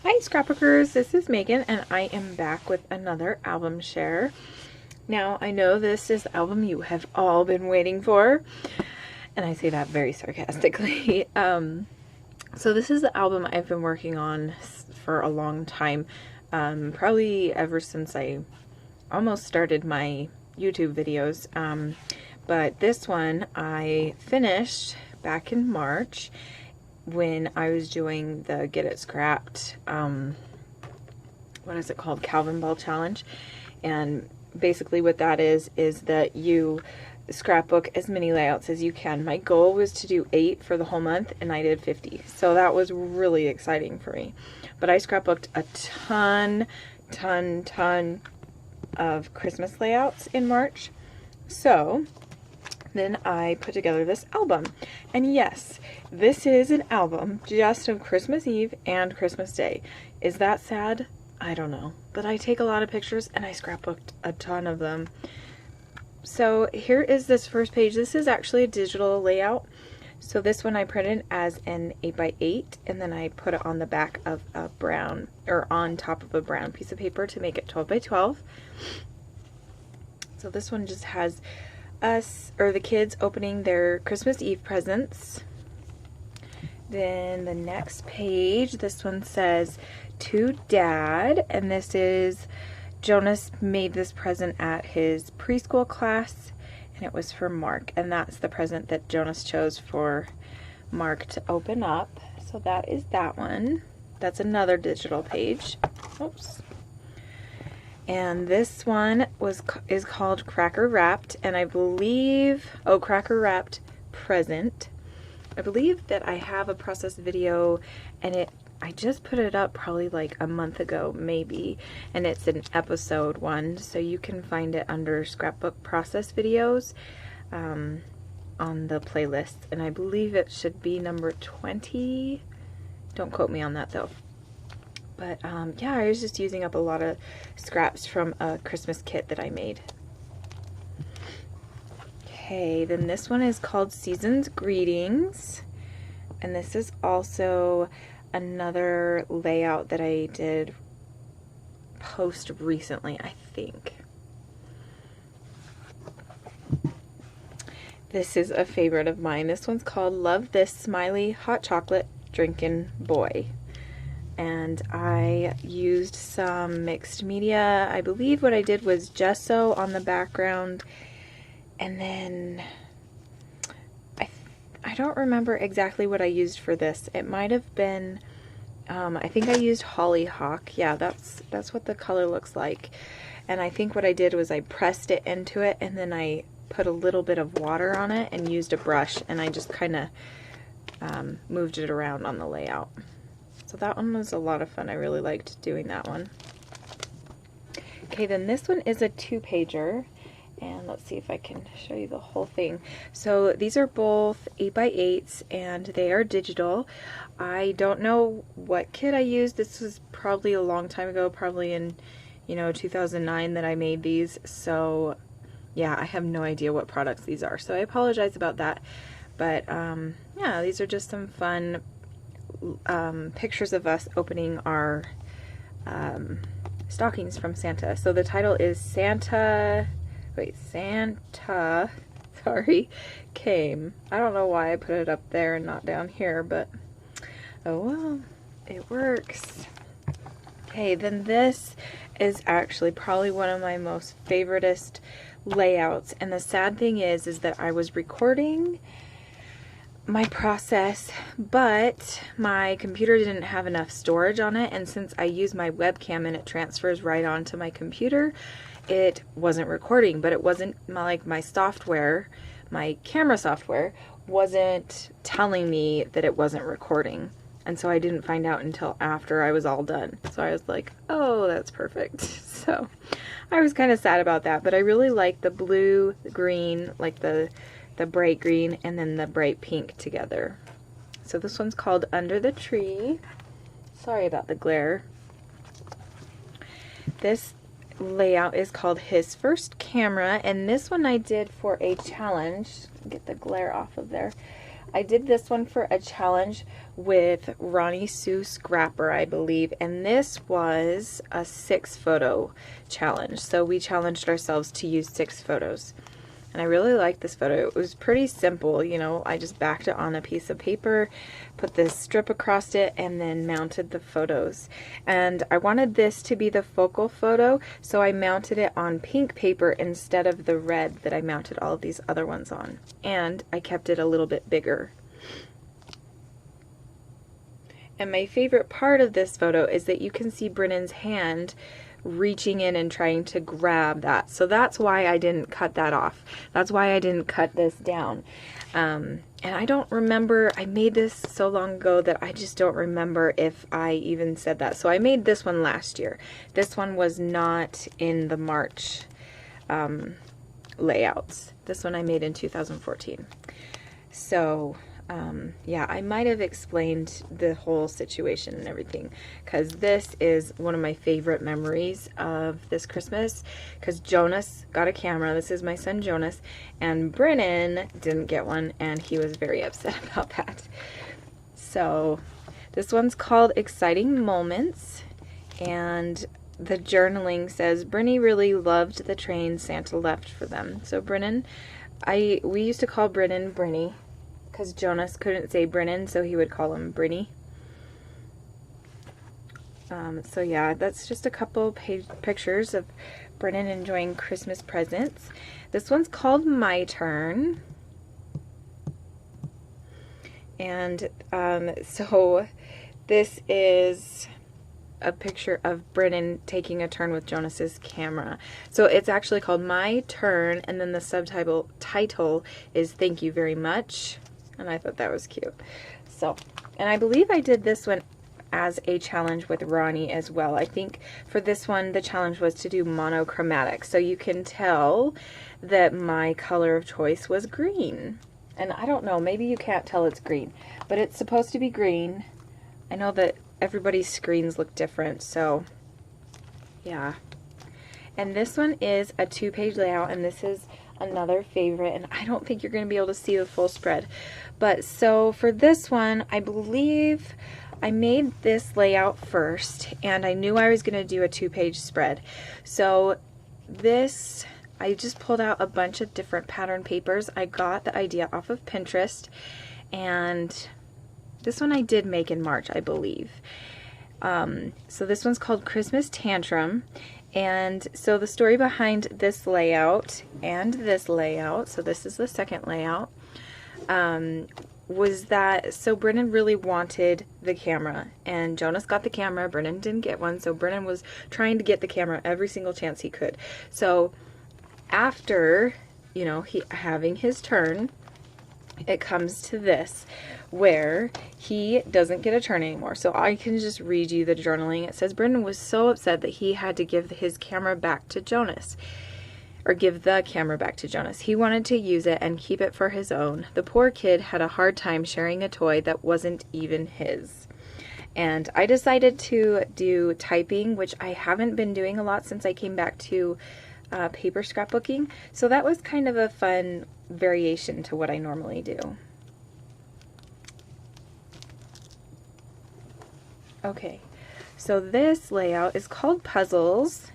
Hi scrapbookers, this is Megan and I am back with another album share. Now I know this is the album you have all been waiting for, and I say that very sarcastically. So this is the album I've been working on for a long time, probably ever since I almost started my YouTube videos, but this one I finished back in March when I was doing the Get It Scrapped, what is it called, Calvin Ball Challenge. And basically what that is that you scrapbook as many layouts as you can. My goal was to do 8 for the whole month and I did 50, so that was really exciting for me. But I scrapbooked a ton of Christmas layouts in March, so then I put together this album. And yes, this is an album just of Christmas Eve and Christmas Day. Is that sad? I don't know. But I take a lot of pictures and I scrapbooked a ton of them. So here is this first page. This is actually a digital layout. So this one I printed as an 8x8 and then I put it on the back of a brown, or on top of a brown piece of paper to make it 12x12. So this one just has us, or the kids, opening their Christmas Eve presents. Then the next page, this one says to Dad, and this is Jonas made this present at his preschool class and it was for Mark, and that's the present that Jonas chose for Mark to open up. So that is that one. That's another digital page. Oops. And this one is called Cracker Wrapped, and I believe, oh, Cracker Wrapped Present. I believe that I have a process video, and I just put it up probably like a month ago, maybe, and it's an episode one, so you can find it under scrapbook process videos on the playlist, and I believe it should be number 20. Don't quote me on that though. But yeah, I was just using up a lot of scraps from a Christmas kit that I made. Okay, then this one is called Season's Greetings. And this is also another layout that I did post recently, I think. This is a favorite of mine. This one's called Love This Smiley Hot Chocolate Drinkin' Boy. And I used some mixed media. I believe what I did was gesso on the background, and then I don't remember exactly what I used for this. It might have been, I think I used hollyhock. Yeah, that's what the color looks like. And I think what I did was I pressed it into it, and then I put a little bit of water on it and used a brush, and I just kind of moved it around on the layout. So that one was a lot of fun. I really liked doing that one. Okay, then this one is a 2-pager, and let's see if I can show you the whole thing. So these are both 8x8s and they are digital. I don't know what kit I used. This was probably a long time ago, probably in 2009 that I made these. So yeah, I have no idea what products these are. So I apologize about that. But yeah, these are just some fun pictures of us opening our stockings from Santa. So the title is Santa Came. I don't know why I put it up there and not down here, but oh well, it works. Okay, then this is actually probably one of my most favoritist layouts, and the sad thing is that I was recording my process, but my computer didn't have enough storage on it, and since I use my webcam and it transfers right onto my computer, it wasn't recording. But it wasn't like my software, my camera software wasn't telling me that it wasn't recording, and so I didn't find out until after I was all done. So I was like, oh, that's perfect. So I was kind of sad about that, but I really like the blue, the green, like the bright green, and then the bright pink together. So this one's called Under the Tree. Sorry about the glare. This layout is called His First Camera, and this one I did for a challenge. Get the glare off of there. I did this one for a challenge with Ronnie Sue Scrapper, I believe, and this was a 6 photo challenge. So we challenged ourselves to use 6 photos. And I really liked this photo. It was pretty simple, you know. I just backed it on a piece of paper, put this strip across it, and then mounted the photos. And I wanted this to be the focal photo, so I mounted it on pink paper instead of the red that I mounted all of these other ones on. And I kept it a little bit bigger. And my favorite part of this photo is that you can see Brennan's hand reaching in and trying to grab that. So that's why I didn't cut that off. That's why I didn't cut this down. And I don't remember, I made this so long ago that I just don't remember if I even said that. So I made this one last year. This one was not in the March layouts. This one I made in 2014. So yeah, I might have explained the whole situation and everything, because this is one of my favorite memories of this Christmas, because Jonas got a camera. This is my son Jonas, and Brennan didn't get one, and he was very upset about that. So this one's called Exciting Moments, and the journaling says, Brenny really loved the train Santa left for them. So Brennan, we used to call Brennan Brenny, because Jonas couldn't say Brennan, so he would call him Brenny. So yeah, that's just a couple pictures of Brennan enjoying Christmas presents. This one's called My Turn. And so this is a picture of Brennan taking a turn with Jonas's camera. So it's actually called My Turn, and then the title is Thank You Very Much. And I thought that was cute. So, and I believe I did this one as a challenge with Ronnie as well. I think for this one, the challenge was to do monochromatic. So you can tell that my color of choice was green. And I don't know, maybe you can't tell it's green, but it's supposed to be green. I know that everybody's screens look different, so yeah. And this one is a 2-page layout, and this is another favorite, and I don't think you're going to be able to see the full spread. But so for this one, I believe I made this layout first, and I knew I was going to do a 2-page spread. So this, I just pulled out a bunch of different pattern papers. I got the idea off of Pinterest, and this one I did make in March, I believe. So this one's called Christmas Tantrum. And so the story behind this layout and this layout, so this is the second layout, was that, so Brennan really wanted the camera, and Jonas got the camera, Brennan didn't get one, so Brennan was trying to get the camera every single chance he could. So after, you know, having his turn, it comes to this, where he doesn't get a turn anymore. So I can just read you the journaling. It says, Brendan was so upset that he had to give his camera back to Jonas. Or give the camera back to Jonas. He wanted to use it and keep it for his own. The poor kid had a hard time sharing a toy that wasn't even his. And I decided to do typing, which I haven't been doing a lot since I came back to paper scrapbooking. So that was kind of a fun variation to what I normally do. Okay, so this layout is called Puzzles,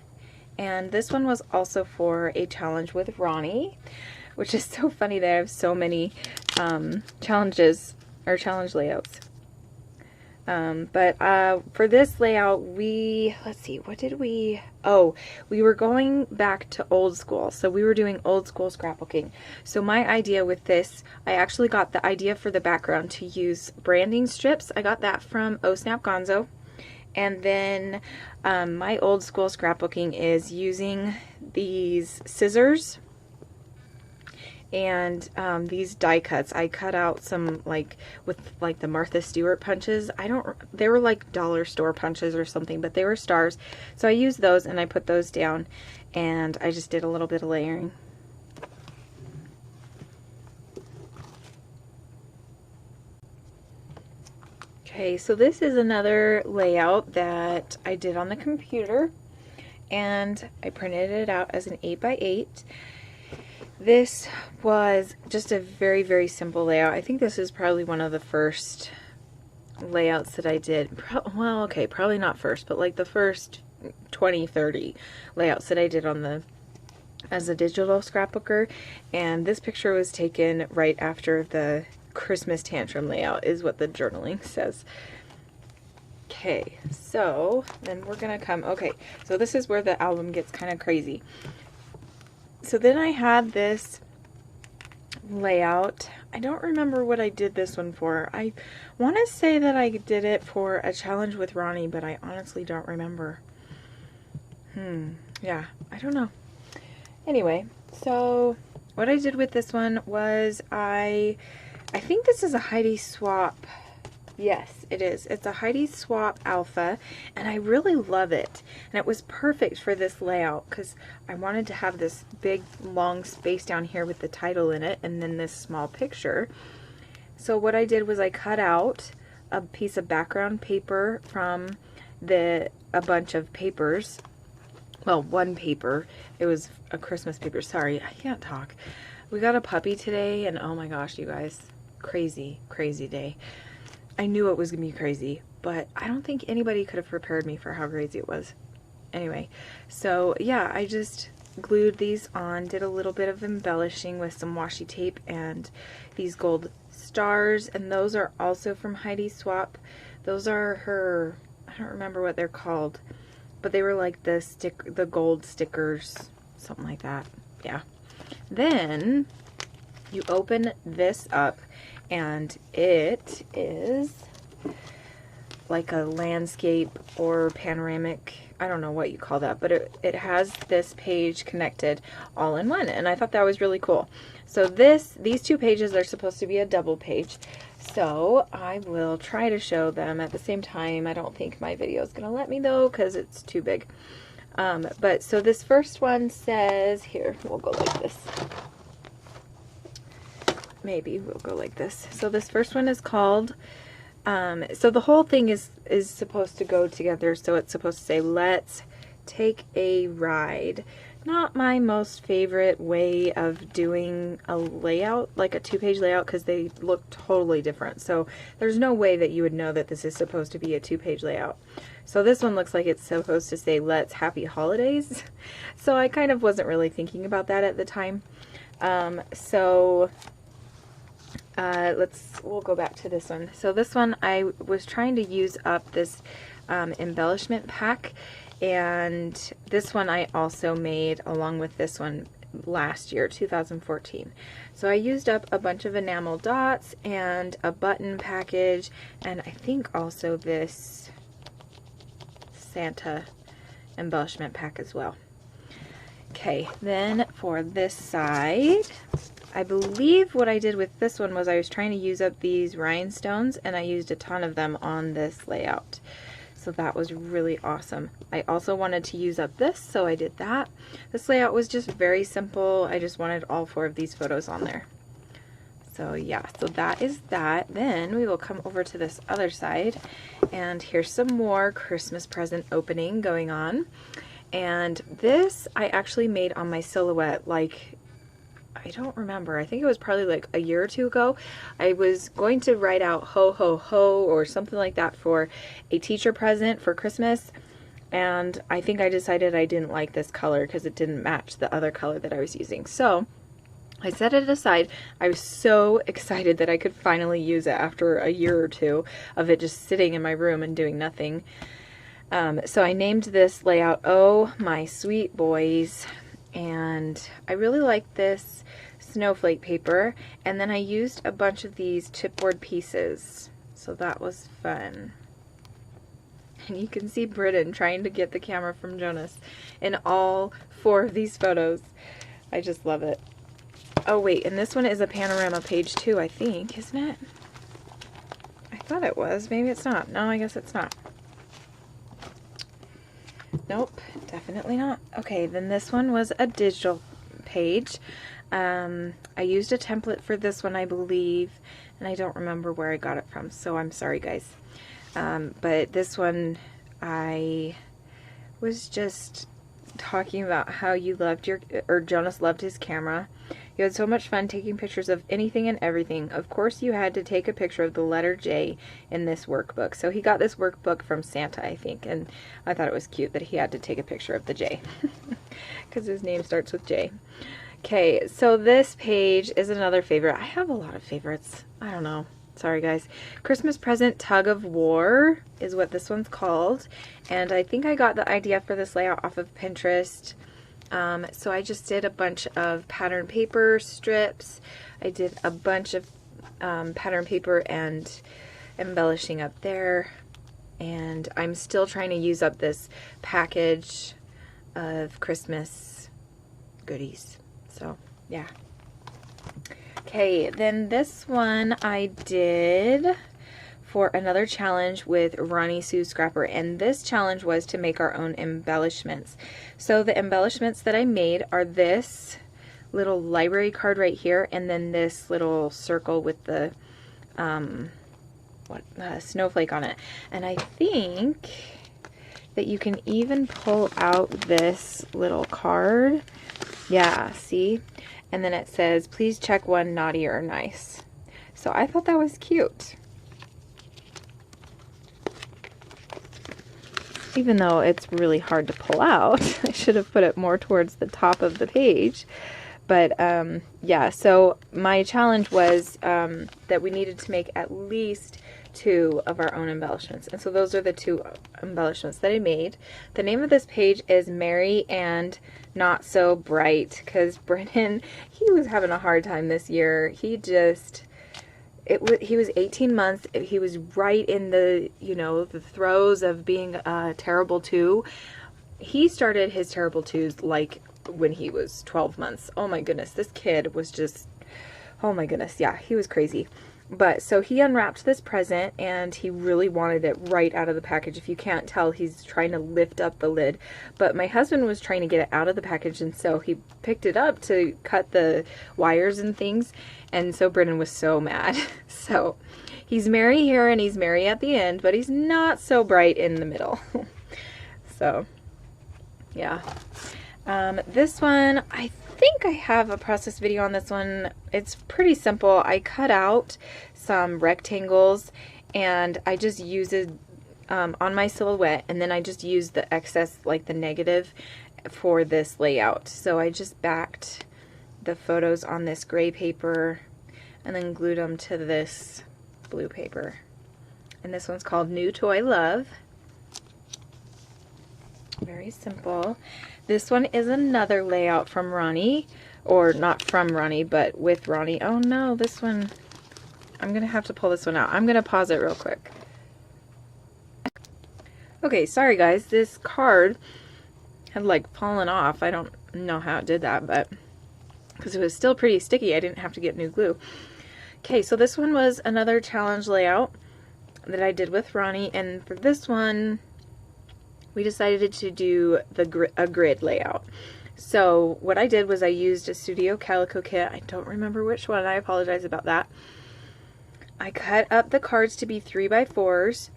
and this one was also for a challenge with Ronnie, which is so funny that I have so many challenges or challenge layouts. But for this layout, let's see, what did we were going back to old school. So we were doing old school scrapbooking. So my idea with this, I actually got the idea for the background to use branding strips. I got that from Oh Snap Gonzo. And then my old school scrapbooking is using these scissors and these die cuts. I cut out some with the Martha Stewart punches. They were like dollar store punches or something, but they were stars. So I used those and I put those down, and I just did a little bit of layering. Okay, so this is another layout that I did on the computer, and I printed it out as an 8x8. This was just a very, very simple layout. I think this is probably one of the first layouts that I did. Well, okay, probably not first, but like the first 20, 30 layouts that I did on the as a digital scrapbooker. And this picture was taken right after the Christmas tantrum layout is what the journaling says. Okay, so then we're gonna come, okay, so this is where the album gets kind of crazy. So then I had this layout. I don't remember what I did this one for. I want to say that I did it for a challenge with Ronnie, but I honestly don't remember. Yeah, I don't know. Anyway, so what I did with this one was I think this is a Heidi Swap. Yes, it is. It's a Heidi Swap Alpha, and I really love it. And it was perfect for this layout because I wanted to have this big, long space down here with the title in it, and then this small picture. So what I did was I cut out a piece of background paper from a bunch of papers. Well, one paper. It was a Christmas paper. Sorry, I can't talk. We got a puppy today, and oh my gosh, you guys. Crazy, crazy day. I knew it was going to be crazy, but I don't think anybody could have prepared me for how crazy it was. Anyway, so yeah, I just glued these on, did a little bit of embellishing with some washi tape and these gold stars, and those are also from Heidi Swap. Those are her, I don't remember what they're called, but they were like the gold stickers, something like that. Yeah. Then you open this up, and it is like a landscape or panoramic, I don't know what you call that, but it has this page connected all in one, and I thought that was really cool. So these two pages are supposed to be a double page, so I will try to show them at the same time. I don't think my video is gonna let me though, because it's too big. But so this first one says, here, we'll go like this. Maybe we'll go like this. So this first one is called, so the whole thing is supposed to go together. So it's supposed to say, let's take a ride. Not my most favorite way of doing a layout, like a two-page layout, because they look totally different. So there's no way that you would know that this is supposed to be a two-page layout. So this one looks like it's supposed to say, let's happy holidays. So I kind of wasn't really thinking about that at the time. We'll go back to this one. So this one, I was trying to use up this embellishment pack, and this one I also made along with this one last year, 2014. So I used up a bunch of enamel dots and a button package, and I think also this Santa embellishment pack as well. Okay, then for this side, I believe what I did with this one was I was trying to use up these rhinestones, and I used a ton of them on this layout. So that was really awesome. I also wanted to use up this, so I did that. This layout was just very simple. I just wanted all 4 of these photos on there. So yeah, so that is that. Then we will come over to this other side, and here's some more Christmas present opening going on. And this I actually made on my silhouette, like, I don't remember. I think it was probably like a year or 2 ago. I was going to write out ho ho ho or something like that for a teacher present for Christmas, and I think I decided I didn't like this color because it didn't match the other color that I was using. So I set it aside. I was so excited that I could finally use it after a year or 2 of it just sitting in my room and doing nothing. So I named this layout Oh My Sweet Boys, and I really like this snowflake paper, and then I used a bunch of these chipboard pieces, so that was fun. And you can see Britton trying to get the camera from Jonas in all 4 of these photos. I just love it. Oh wait, and this one is a panorama page too, I think, isn't it? I thought it was. Maybe it's not. No, I guess it's not. Nope, definitely not. Okay, then this one was a digital page. I used a template for this one, I believe, and I don't remember where I got it from, so I'm sorry, guys. But this one, I was just talking about how you loved or Jonas loved his camera. You had so much fun taking pictures of anything and everything. Of course you had to take a picture of the letter J in this workbook. So he got this workbook from Santa, I think, and I thought it was cute that he had to take a picture of the J because his name starts with J. Okay, so this page is another favorite. I have a lot of favorites. I don't know. Sorry, guys. Christmas Present Tug of War is what this one's called. And I think I got the idea for this layout off of Pinterest. So I just did a bunch of pattern paper strips. I did a bunch of pattern paper and embellishing up there. And I'm still trying to use up this package of Christmas goodies. So, yeah. Okay, then this one I did for another challenge with Ronnie Sue Scrapper, and this challenge was to make our own embellishments. So the embellishments that I made are this little library card right here, and then this little circle with the snowflake on it. And I think that you can even pull out this little card. Yeah, see? And then it says, please check one, naughty or nice. So I thought that was cute. Even though it's really hard to pull out. I should have put it more towards the top of the page. But yeah, so my challenge was that we needed to make at least 2 of our own embellishments. And so those are the 2 embellishments that I made. The name of this page is Merry and Not So Bright, because Brennan, he was having a hard time this year. He was 18 months. He was right in the, you know, the throes of being terrible 2. He started his terrible 2s like when he was 12 months. Oh my goodness, this kid was just, oh my goodness, yeah, he was crazy. But so he unwrapped this present and he really wanted it right out of the package. If you can't tell, he's trying to lift up the lid. But my husband was trying to get it out of the package, and so he picked it up to cut the wires and things. And so Brennan was so mad. So he's merry here and he's merry at the end, but he's not so bright in the middle. So yeah. This one, I think I have a process video on this one. It's pretty simple. I cut out some rectangles and I just used it on my silhouette, and then I just used the excess, like the negative, for this layout. So I just backed the photos on this gray paper and then glued them to this blue paper. And this one's called New Toy Love. Very simple. This one is another layout from Ronnie, or not from Ronnie, but with Ronnie. Oh no, this one, I'm gonna have to pull this one out. I'm gonna pause it real quick. Okay, sorry guys, this card had like fallen off. I don't know how it did that, but because it was still pretty sticky, I didn't have to get new glue. Okay, so this one was another challenge layout that I did with Ronnie, and for this one, we decided to do a grid layout. So what I did was I used a Studio Calico kit. I don't remember which one. I apologize about that. I cut up the cards to be 3x4s.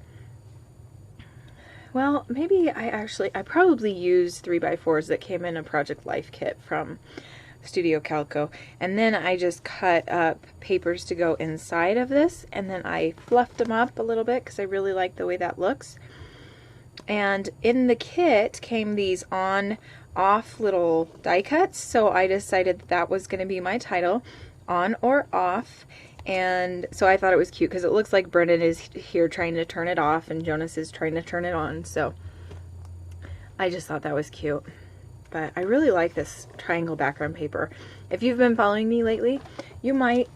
Well, maybe I probably used 3x4s that came in a Project Life kit from Studio Calico. And then I just cut up papers to go inside of this, and then I fluffed them up a little bit because I really like the way that looks. And in the kit came these on-off little die cuts, so I decided that was going to be my title, on or off. And so I thought it was cute because it looks like Brennan is here trying to turn it off and Jonas is trying to turn it on, so I just thought that was cute. But I really like this triangle background paper. If you've been following me lately, you might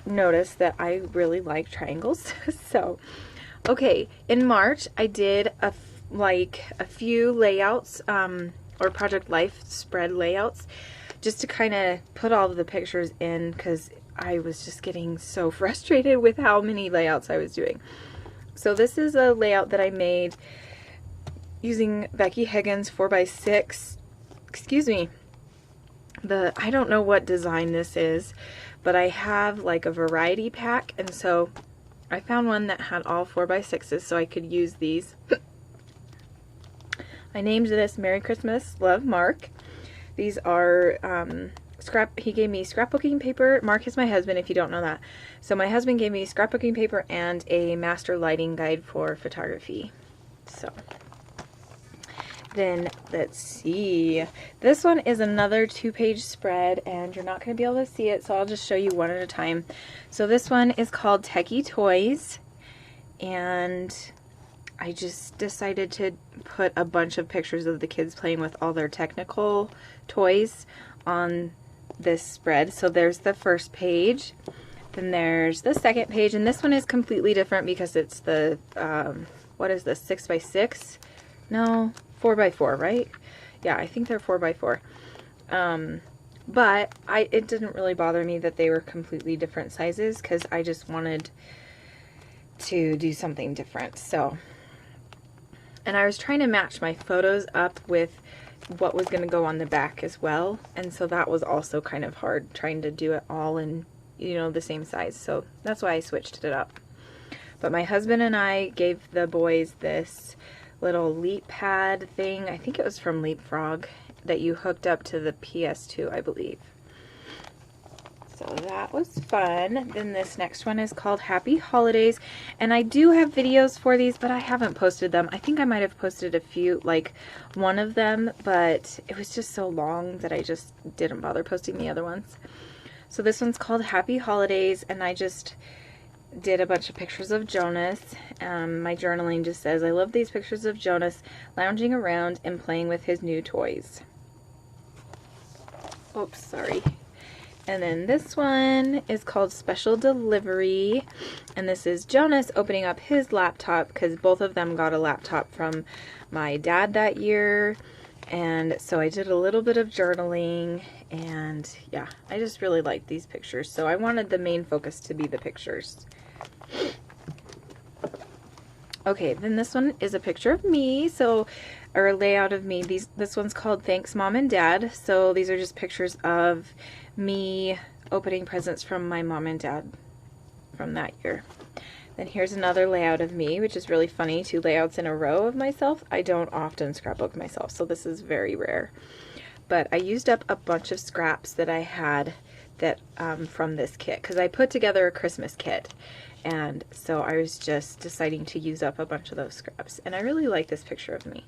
notice that I really like triangles. So, okay, in March I did a few layouts, or Project Life spread layouts, just to kind of put all of the pictures in, because I was just getting so frustrated with how many layouts I was doing. So this is a layout that I made using Becky Higgins 4x6. Excuse me. I don't know what design this is, but I have like a variety pack, and so I found one that had all 4x6s so I could use these. I named this Merry Christmas, Love, Mark. These are he gave me scrapbooking paper. Mark is my husband, if you don't know that. So my husband gave me scrapbooking paper and a master lighting guide for photography. So then let's see. This one is another 2-page spread, and you're not going to be able to see it, so I'll just show you one at a time. So this one is called Techie Toys, and I just decided to put a bunch of pictures of the kids playing with all their technical toys on this spread. So there's the first page, then there's the second page, and this one is completely different because it's the, what is this, 6x6? No, 4x4, right? Yeah, I think they're 4x4. But it didn't really bother me that they were completely different sizes because I just wanted to do something different. So, and I was trying to match my photos up with what was going to go on the back as well, and so that was also kind of hard, trying to do it all in, you know, the same size. So that's why I switched it up. But my husband and I gave the boys this little leap pad thing. I think it was from Leapfrog, that you hooked up to the PS2, I believe. So that was fun. Then this next one is called Happy Holidays, and I do have videos for these, but I haven't posted them. I think I might have posted a few, like one of them, but it was just so long that I just didn't bother posting the other ones. So this one's called Happy Holidays, and I just did a bunch of pictures of Jonas. My journaling just says, I love these pictures of Jonas lounging around and playing with his new toys. Oops, sorry. And then this one is called Special Delivery, and this is Jonas opening up his laptop because both of them got a laptop from my dad that year, and so I did a little bit of journaling, and yeah, I just really liked these pictures, so I wanted the main focus to be the pictures. Okay, then this one is a picture of me, or a layout of me. This one's called Thanks Mom and Dad. So these are just pictures of me opening presents from my mom and dad from that year. Then here's another layout of me, which is really funny, 2 layouts in a row of myself. I don't often scrapbook myself, so this is very rare. But I used up a bunch of scraps that I had that from this kit, because I put together a Christmas kit. And so I was just deciding to use up a bunch of those scraps. And I really like this picture of me.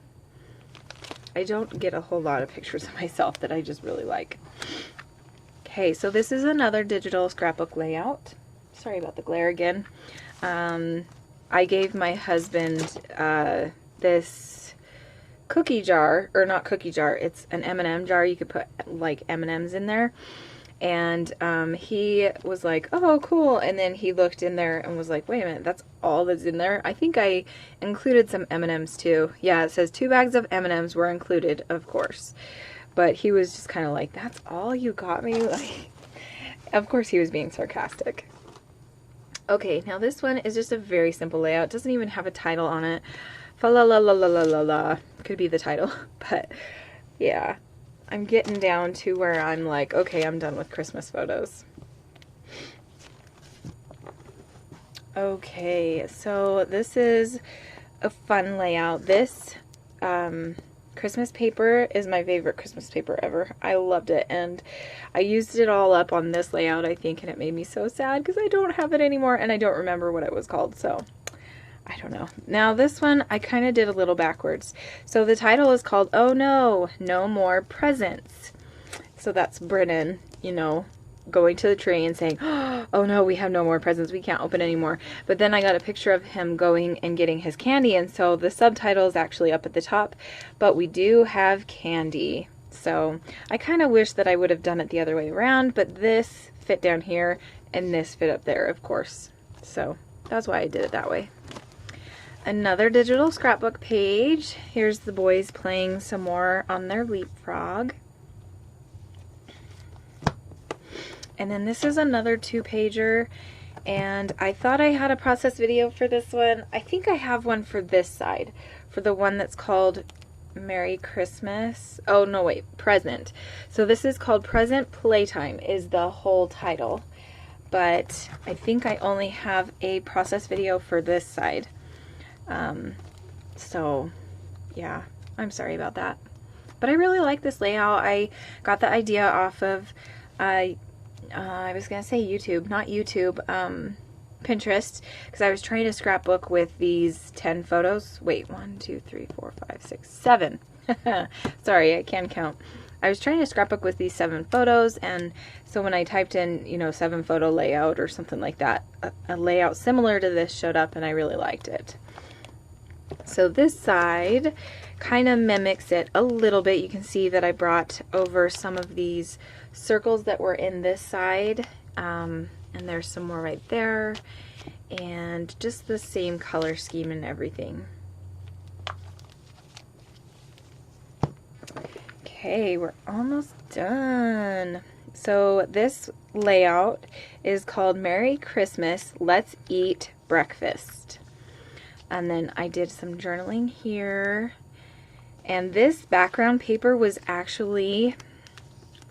I don't get a whole lot of pictures of myself that I just really like. Okay, so this is another digital scrapbook layout. Sorry about the glare again. I gave my husband this cookie jar, or not cookie jar, it's an M&M jar. You could put like M&Ms in there. And he was like, oh, cool. And then he looked in there and was like, wait a minute, that's all that's in there? I think I included some M&Ms too. Yeah, it says 2 bags of M&Ms were included, of course. But he was just kind of like, that's all you got me? Like, of course he was being sarcastic. Okay, now this one is just a very simple layout. It doesn't even have a title on it. Fa la la la la la la la. Could be the title. But yeah. I'm getting down to where I'm like, okay, I'm done with Christmas photos. Okay, so this is a fun layout. This Christmas paper is my favorite Christmas paper ever. I loved it, and I used it all up on this layout, I think, and it made me so sad because I don't have it anymore, and I don't remember what it was called, so I don't know. Now this one, I kind of did a little backwards. So the title is called, Oh No, No More Presents. So that's Brennan, you know, going to the tree and saying, oh no, we have no more presents. We can't open anymore. But then I got a picture of him going and getting his candy. And so the subtitle is actually up at the top, but we do have candy. So I kind of wish that I would have done it the other way around, but this fit down here and this fit up there, of course. So that's why I did it that way. Another digital scrapbook page. Here's the boys playing some more on their Leapfrog. And then this is another 2-pager, and I thought I had a process video for this one. I think I have one for this side, for the one that's called Merry Christmas. Oh no, wait, Present. So this is called Present Playtime is the whole title, but I think I only have a process video for this side. So yeah, I'm sorry about that. But I really like this layout. I got the idea off of I was going to say YouTube, not YouTube, Pinterest, because I was trying to scrapbook with these 10 photos. Wait, 1, 2, 3, 4, 5, 6, 7. Sorry, I can't count. I was trying to scrapbook with these 7 photos, and so when I typed in, 7 photo layout or something like that, a layout similar to this showed up, and I really liked it. So this side kind of mimics it a little bit. You can see that I brought over some of these circles that were in this side, and there's some more right there, and just the same color scheme and everything. Okay, we're almost done. So this layout is called Merry Christmas, Let's Eat Breakfast. And then I did some journaling here. And this background paper was actually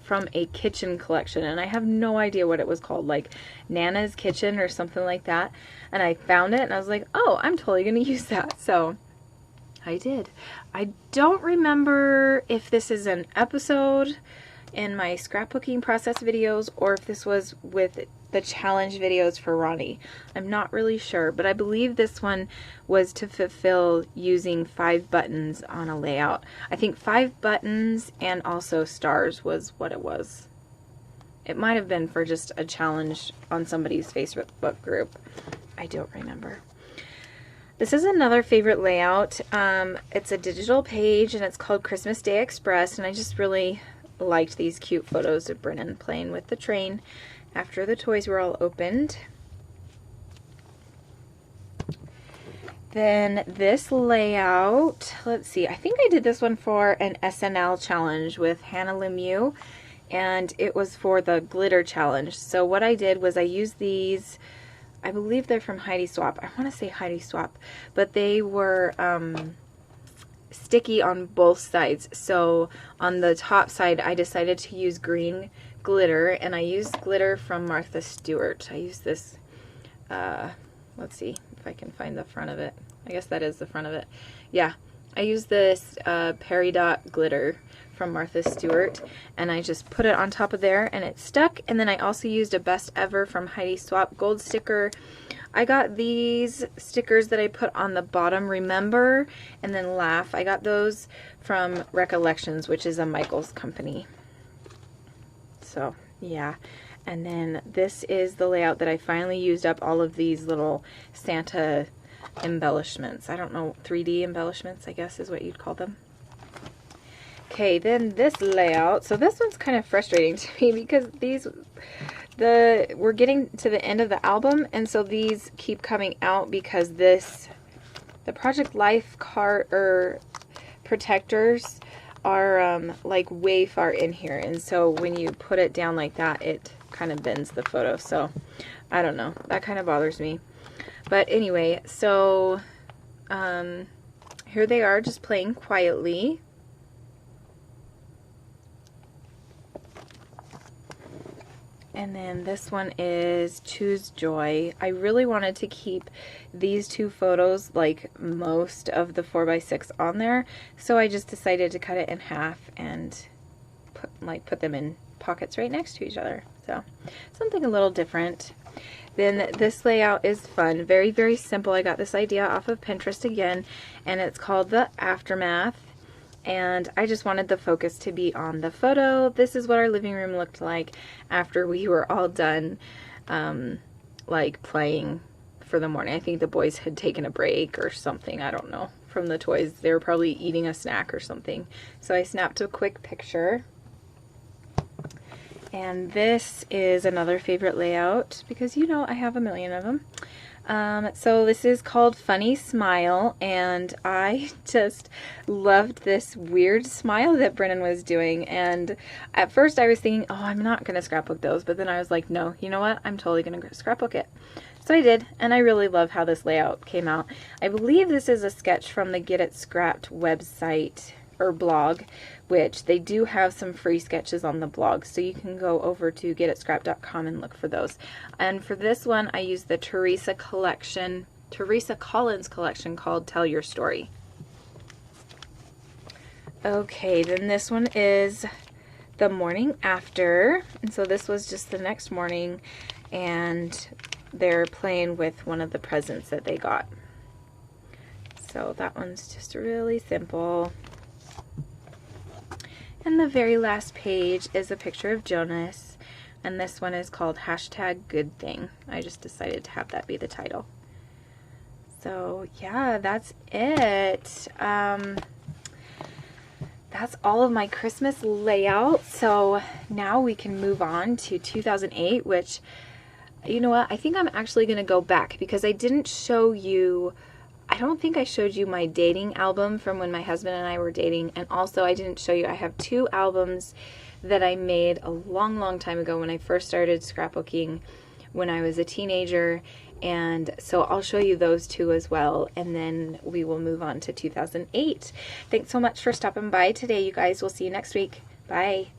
from a kitchen collection, and I have no idea what it was called, like Nana's Kitchen or something like that. And I found it and I was like, oh, I'm totally gonna use that. So I did. I don't remember if this is an episode in my scrapbooking process videos or if this was with the challenge videos for Ronnie. I'm not really sure, but I believe this one was to fulfill using 5 buttons on a layout. I think 5 buttons and also stars was what it was. It might have been for just a challenge on somebody's Facebook group. I don't remember. This is another favorite layout. It's a digital page and it's called Christmas Day Express, and I just really liked these cute photos of Brennan playing with the train after the toys were all opened. Then this layout, let's see, I think I did this one for an SNL challenge with Hannah Lemieux, and it was for the glitter challenge. So what I did was I used these, I believe they're from Heidi Swapp. I want to say Heidi Swapp, but they were sticky on both sides. So on the top side, I decided to use green glitter, and I used glitter from Martha Stewart. I used this, let's see if I can find the front of it. I guess that is the front of it. Yeah, I used this Peridot glitter from Martha Stewart, and I just put it on top of there and it stuck. And then I also used a Best Ever from Heidi Swapp gold sticker. I got these stickers that I put on the bottom, Remember and then Laugh. I got those from Recollections, which is a Michaels company. So yeah, and then this is the layout that I finally used up all of these little Santa embellishments. I don't know, 3D embellishments, I guess is what you'd call them. Okay, then this layout. So this one's kind of frustrating to me because we're getting to the end of the album, and so these keep coming out because the Project Life card or protectors are like way far in here, and so when you put it down like that, it kind of bends the photo. So I don't know, that kind of bothers me. But anyway, so here they are just playing quietly. And then this one is Choose Joy. I really wanted to keep these 2 photos like most of the 4x6 on there, so I just decided to cut it in half and put them in pockets right next to each other. So something a little different. Then this layout is fun, very, very simple. I got this idea off of Pinterest again, and it's called The Aftermath. And I just wanted the focus to be on the photo. This is what our living room looked like after we were all done like playing for the morning. I think the boys had taken a break or something, I don't know, from the toys. They were probably eating a snack or something. So I snapped a quick picture. And this is another favorite layout because I have a million of them. So this is called Funny Smile, and I just loved this weird smile that Brennan was doing. And at first I was thinking, oh, I'm not going to scrapbook those, but then I was like, no, you know what? I'm totally going to scrapbook it. So I did, and I really love how this layout came out. I believe this is a sketch from the Get It Scrapped website or blog, which they do have some free sketches on the blog, so you can go over to getitscrapped.com and look for those. And for this one, I used the Teresa Collins collection called Tell Your Story. Okay, then this one is the morning after. And so this was just the next morning, and they're playing with one of the presents that they got. So that one's just really simple. And the very last page is a picture of Jonas, and this one is called #GoodThing. I just decided to have that be the title. So yeah, that's it. That's all of my Christmas layout. So now we can move on to 2008, which, you know what, I think I'm actually going to go back because I didn't show you, I don't think I showed you my dating album from when my husband and I were dating. And also I didn't show you, I have 2 albums that I made a long time ago when I first started scrapbooking when I was a teenager. And so I'll show you those 2 as well, and then we will move on to 2008. Thanks so much for stopping by today, you guys. We'll see you next week. Bye.